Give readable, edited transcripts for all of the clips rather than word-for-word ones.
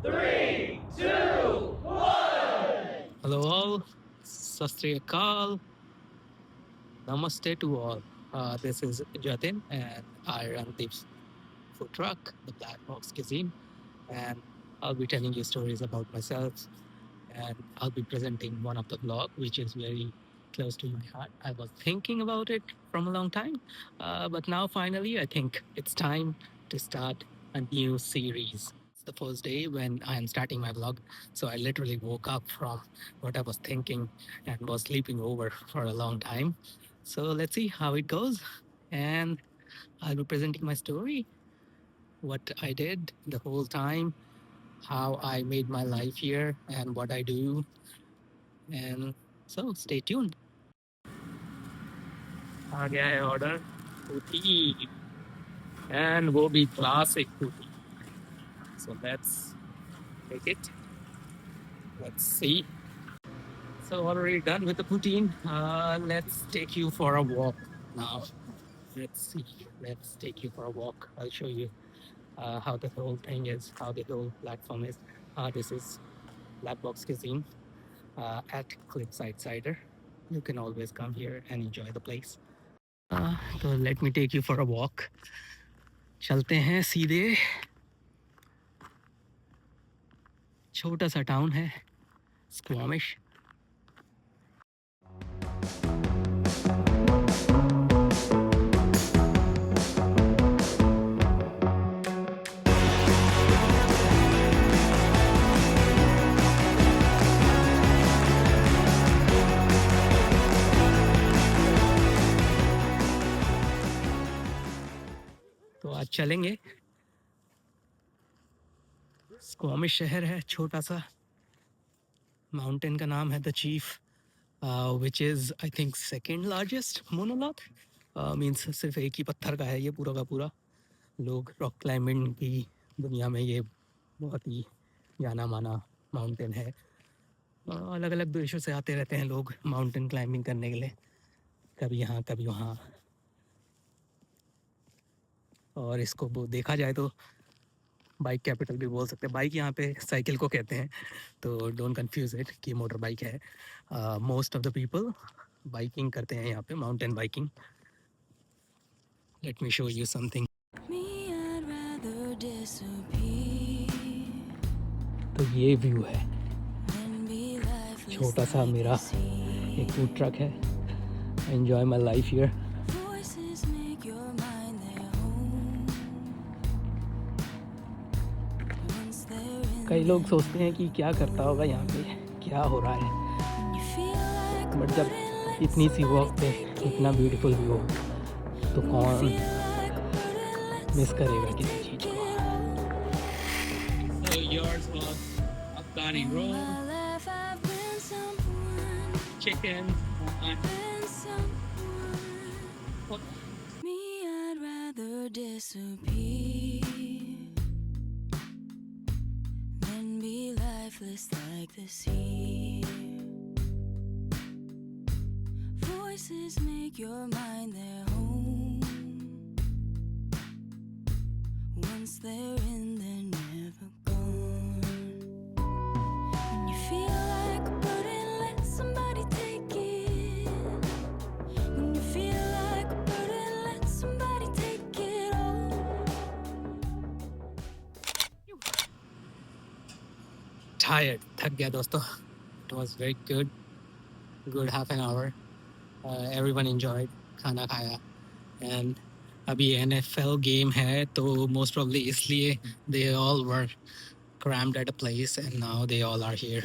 Three, two, one. Hello all, Sat Sri Akal, Namaste to all. This is Jatin and I run the food truck, the Black Box Cuisine, and I'll be telling you stories about myself and I'll be presenting one of the vlog which is very close to my heart. I was thinking about it from a long time, but now finally I think it's time to start a new series. It's the first day when I am starting my vlog, so I literally woke up from what I was thinking and was sleeping over for a long time. So let's see how it goes, and I'll be presenting my story, what I did the whole time, how I made my life here, and what I do, and so stay tuned. आ गया है order putty and वो भी classic putti. So let's take it. Let's see. So already done with the poutine. Let's take you for a walk now. Let's see. Let's take you for a walk. I'll show you how the whole thing is, how the whole platform is. This is Black Box Cuisine at Cliffside Cider. You can always come here and enjoy the place. So let me take you for a walk. चलते हैं सीधे. छोटा सा town है Squamish. तो आज चलेंगे. Squamish शहर है छोटा सा. माउंटेन का नाम है the chief, which is I think second largest monolith. Means सिर्फ एक ही पत्थर का है ये पूरा का पूरा. लोग रॉक क्लाइंबिंग की दुनिया में ये बहुत ही जाना माना माउंटेन है. अलग अलग देशों से आते रहते हैं लोग माउंटेन क्लाइंबिंग करने के लिए, कभी यहाँ कभी वहाँ. और इसको वो देखा जाए तो बाइक कैपिटल भी बोल सकते हैं. बाइक यहाँ पे साइकिल को कहते हैं, तो डोंट कंफ्यूज इट कि मोटर बाइक है. Most of the people biking करते हैं यहाँ पे, mountain biking. Let me show you something. तो ये व्यू है. छोटा सा मेरा एक फूड ट्रक है. Enjoy my life here. कई लोग सोचते हैं कि क्या करता होगा यहाँ पे, क्या हो रहा है. बट जब इतनी सी वॉक पे इतना ब्यूटीफुल व्यू हो तो कौन मिस करेगा किसी चीज़ को. So yours was Afghani roll, chicken, me, I'd rather disappear than be lifeless like the sea. Voices make your mind their home. Once they're in, they're never gone. When you feel like a burden, let somebody take it. When you feel like a burden, let somebody take it all. Tired, थक गया दोस्तों. It was very good half an hour. Everyone enjoyed, खाना खाया. And अभी NFL game है तो most probably इसलिए they all were crammed at a place and now they all are here.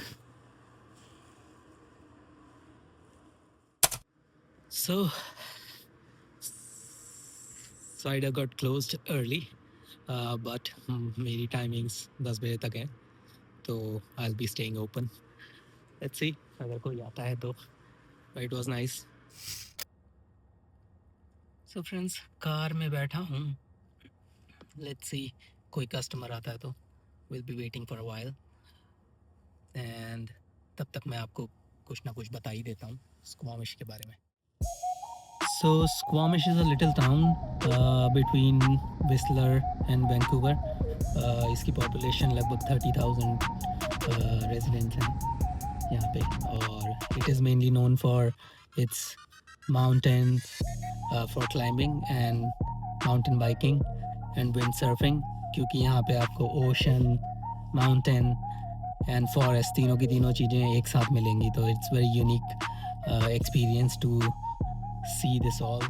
So cider got closed early, but मेरी timings 10 बजे तक है, तो I'll be staying open. Let's see अगर कोई आता है तो. But it was nice. So friends, car में बैठा हूँ. Let's see कोई कस्टमर आता है तो we'll be waiting for a while. And तब तक मैं आपको कुछ ना कुछ बता ही देता हूँ स्क्वामिश के बारे में. So Squamish is a little town between Whistler and Vancouver. इसकी population लगभग 30,000 residents हैं यहाँ पे, और it is mainly known for its mountains, for climbing and mountain biking and windsurfing, क्योंकि यहाँ पे आपको ocean, mountain and forest तीनों की तीनों चीज़ें एक साथ मिलेंगी, तो it's very unique experience to see this all.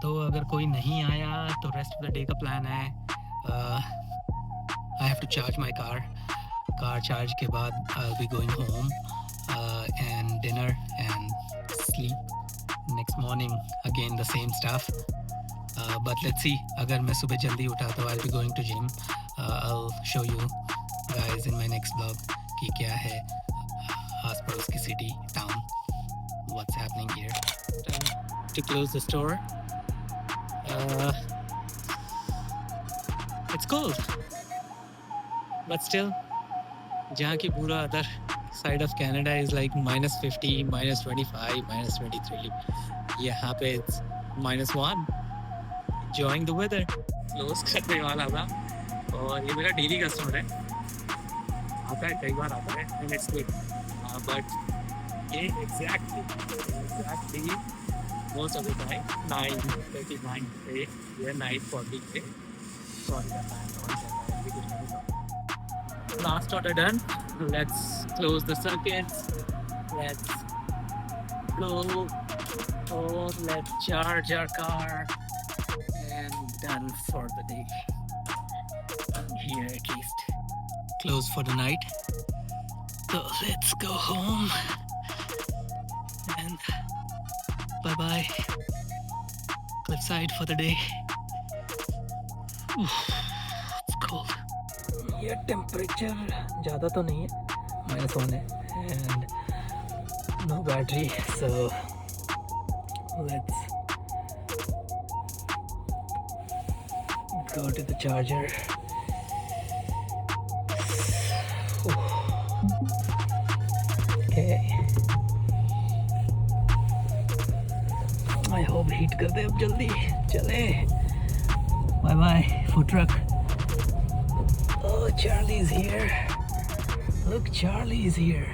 तो अगर कोई नहीं आया तो रेस्ट ऑफ द डे का प्लान है, I have to charge my car charge के बाद I will be going home and dinner and sleep, next morning again the same stuff, but let's see, अगर मैं सुबह जल्दी उठा तो I will be going to gym, I will show you guys in my next blog कि क्या है आस पड़ोस की city town, what's happening here. To close the store. It's cold, but still, जहाँ की पूरा other side of Canada is like -50, -25, -23. यहाँ पे it's -1. Enjoying the weather. Close करने वाला था, और ये मेरा डेली कस्टमर है, आता है कई बार आता है, and it's good. But ये exactly most of the time 9:39 पे या 9:40 पे, sorry last order done. Let's close the circuits, let's go home, let's charge our car, and done for the day here, at least close for the night. So let's go home and bye bye Cliffside for the day. It's cold. ये temperature ज़्यादा तो नहीं है, -1 है, and no battery, so let's go to the charger. Okay. I hope heat कर दे अब जल्दी, चले. Bye bye food truck. Oh, Charlie's here. Look, Charlie's here.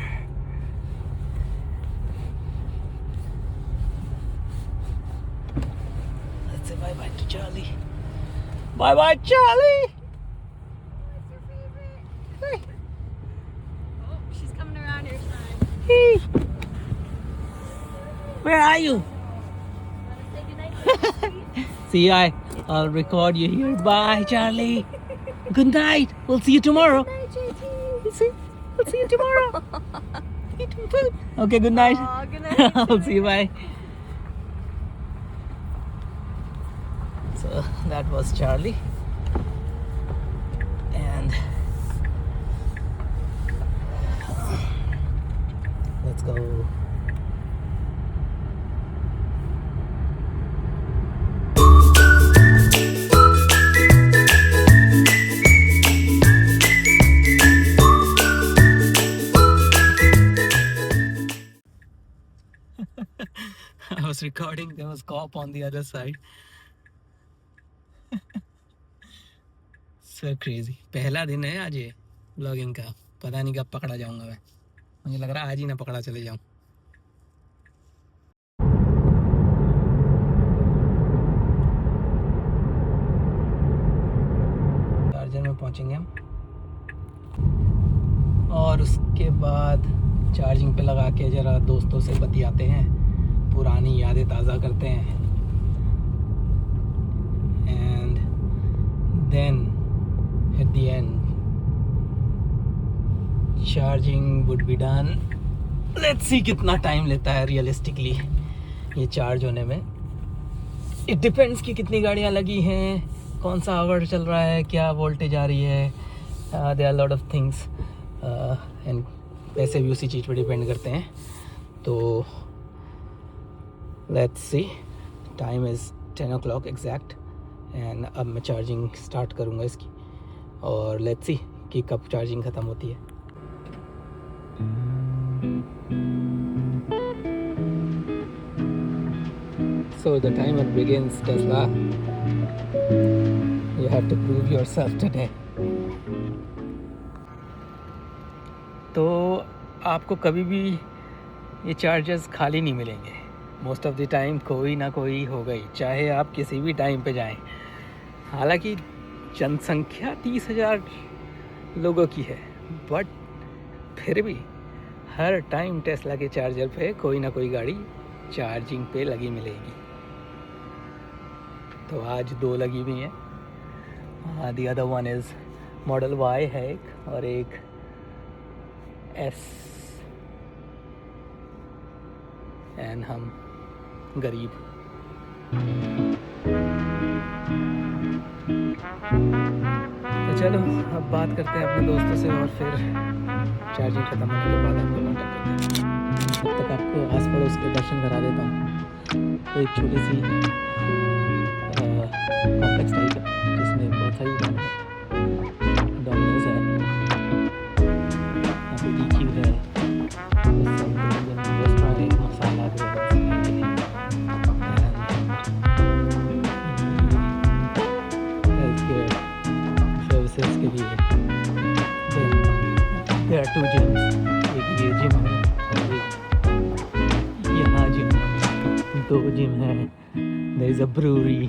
Let's say bye bye to Charlie. Bye bye, Charlie. What's your favorite? Oh, she's coming around your side. Hey. Where are you? Wanna say goodnight? See, I'll record you here. Bye, Charlie. Good night. We'll see you tomorrow. Night, JT. We'll see you tomorrow. Eat some food. Okay, good night. Aw, good night. I'll see you. Bye. So that was Charlie. And let's go. I was recording, there was cop on the other side. So crazy. पहला दिन है आज ये blogging का, पता नहीं कब पकड़ा जाऊंगा मैं, मुझे लग रहा है आज ही ना पकड़ा चले जाऊं. चार्जर में पहुंचेंगे हम, और उसके बाद चार्जिंग पे लगा के ज़रा दोस्तों से बतियाते हैं, पुरानी यादें ताज़ा करते हैं, and then at the end charging would be done. Let's see कितना टाइम लेता है रियलिस्टिकली ये चार्ज होने में. इट डिपेंड्स कि कितनी गाड़ियाँ लगी हैं, कौन सा आवर चल रहा है, क्या वोल्टेज आ रही है, there are lot of things, and पैसे भी उसी चीज़ पर डिपेंड करते हैं. तो let's see, time is 10 o'clock exact, and अब मैं चार्जिंग स्टार्ट करूँगा इसकी, और लेट्स सी कि कब चार्जिंग ख़त्म होती है. So the timer begins, Tesla. You have to prove yourself today. तो आपको कभी भी ये चार्जर्स खाली नहीं मिलेंगे. मोस्ट ऑफ द टाइम कोई ना कोई होगा ही, चाहे आप किसी भी टाइम पे जाएं. हालांकि जनसंख्या 30,000 लोगों की है, बट फिर भी हर टाइम टेस्ला के चार्जर पे कोई ना कोई गाड़ी चार्जिंग पे लगी मिलेगी. तो आज 2 लगी हुई हैं. The other one is model Y है एक, और एक एस. एंड हम गरीब. तो चलो अब बात करते हैं अपने दोस्तों से, और फिर चार्जिंग ख़त्म होने के बाद आपको कॉन्टेक्ट करते हैं. तब तक आपको आस पड़ोस के दर्शन करा देता हूँ. तो एक छोटी सी कॉम्प्लेक्स टाइप है जिसमें बहुत सारी दुकानें हैं. डोमिनोज है, यहाँ पे DQ है, रेस्टोरेंट है, मसाला हेल्थ केयर सर्विसेज के लिए. There are 2 gyms. एक ये जिम है और एक यहाँ जिम है. 2 जिम है. There is a brewery,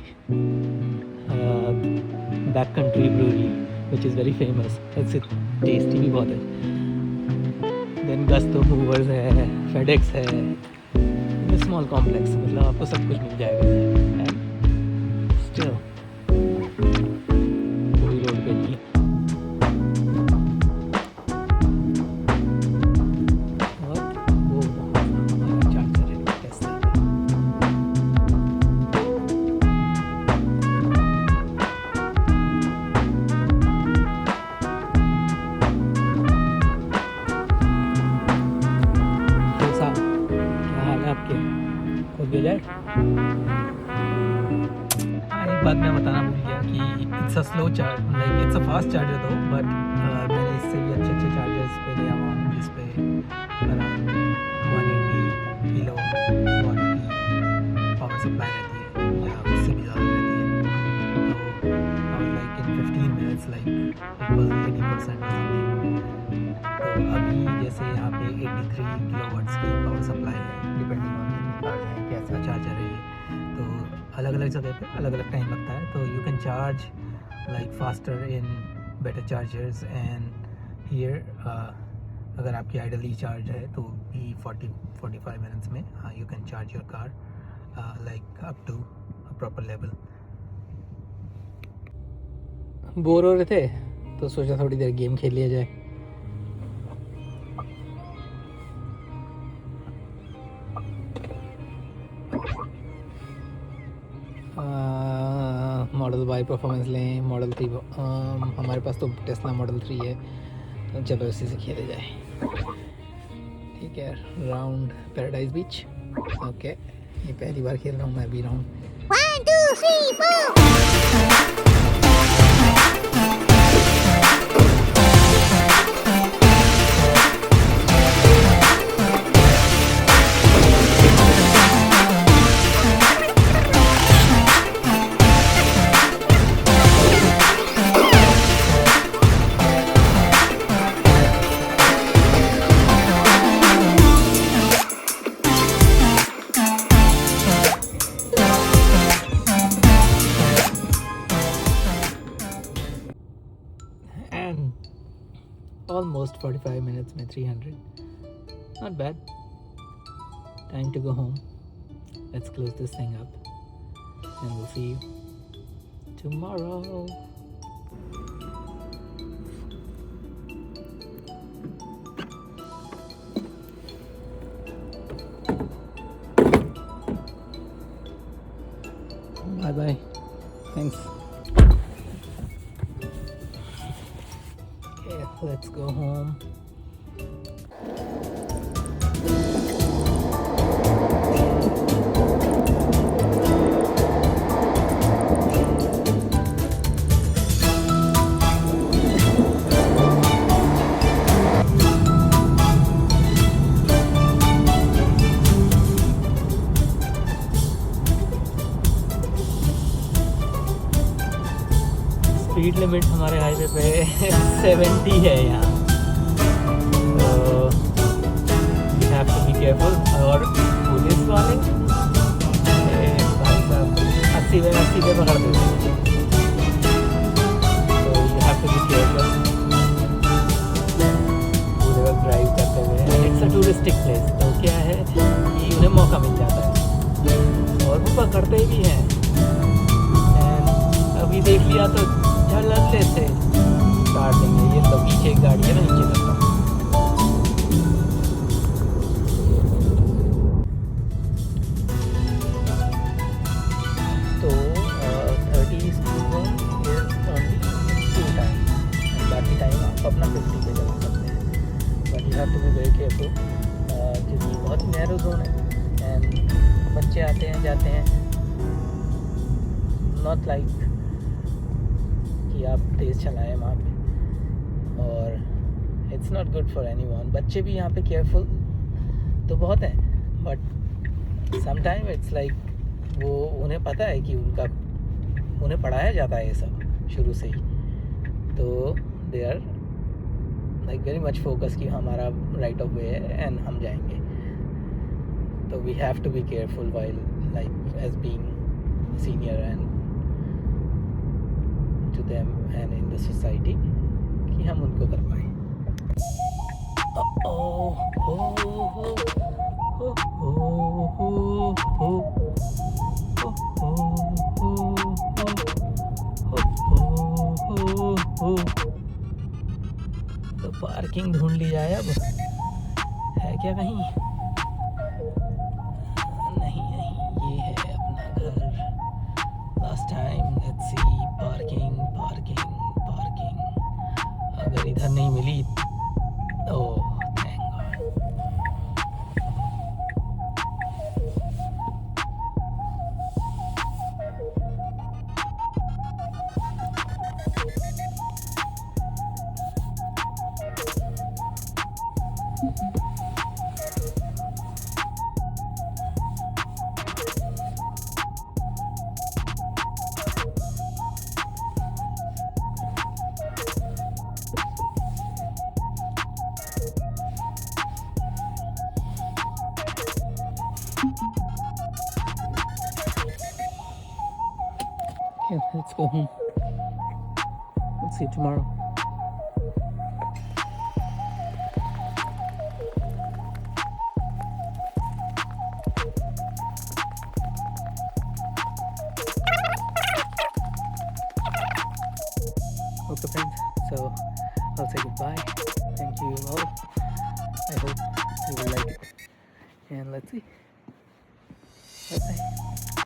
Backcountry Brewery, which is very famous. It's tasty भी बहुत है. Then Gusto Movers है, FedEx है. It's a small complex, मतलब आपको सब कुछ मिल जाएगा. And still कोई रोड पे नहीं है. और वो हमारा चार्जर है टेस्ला का. जाए. एक बात मैं बताना भूल गया कि it's a slow charge, like it's a fast charger दो, बट मैंने इससे भी अच्छे चार्जर्स पे लिया हुआ हूँ जिस पे अराउंड 180 किलो वाट की पावर सप्लाई रहती है, या उससे भी ज़्यादा रहती है. तो like in 15 minutes like it was 80% और समथिंग. तो अभी जैसे यहाँ पे 83 किलो वाट्स की पावर सप्लाई है, डिपेंडिंग ऑन कैसा चार्जर है. तो अलग अलग जगह पे अलग अलग टाइम लगता है. तो you can charge like faster in better chargers. And here अगर आपकी आइडली चार्ज है तो भी 40-45 मिनट्स में you can charge your car like up to a proper level. Bore हो रहे थे तो सोचा थोड़ी देर गेम खेल लिया जाए. मॉडल वाई परफॉर्मेंस लें, मॉडल 3. हमारे पास तो टेस्ला मॉडल 3 है, तो चलो इसी से खेले जाए. ठीक है. राउंड पैराडाइज बीच. ओके, ये पहली बार खेल रहा हूँ मैं भी राउंड. 1, 2, 3, 4. Almost 45 minutes में 300. Not bad. Time to go home. Let's close this thing up and we'll see you tomorrow. Bye bye. Thanks. Okay, let's go home. Limit हमारे हाईवे पे 70 है यहाँ, तो we have to be careful. और police वाले भाई साहब 80 पे पकड़ देते हैं, तो you have to be careful पूरे वक्त ड्राइव करते हुए। इट्स अ टूरिस्टिक प्लेस, तो क्या है कि उन्हें मौका मिल जाता है और वो पकड़ते भी हैं। अभी देख लिया तो झल्ले से काट देंगे। ये तो पीछे एक गाड़ी है ना, नीचे तक तो 30 स्पीड इज ओनली 2 टाइम, बाकी टाइम आप अपना 50 पे चला सकते हैं। But you have to be very careful क्योंकि बहुत नैरो जोन है एंड बच्चे आते हैं जाते हैं, नॉट लाइक कि आप तेज़ चलाएं वहाँ पे, और it's not good for anyone. बच्चे भी यहाँ पे केयरफुल तो बहुत हैं, बट समटाइम इट्स लाइक वो उन्हें पता है कि उन्हें पढ़ाया जाता है ये सब शुरू से ही, तो they are like very much focus कि हमारा राइट ऑफ वे है एंड हम जाएंगे। तो we have to be careful while like as being senior and to them and in the society कि हम उनको कर पाएँ। तो पार्किंग ढूंढ ली जाए, अब है क्या कहीं? नहीं, ये है अपना घर। Last time let's see parking. अगर इधर नहीं मिली तो thank God. Okay, let's go home. We'll see you tomorrow. Okay friends, so I'll say goodbye. Thank you all. I hope you will like it. And let's see. Bye bye.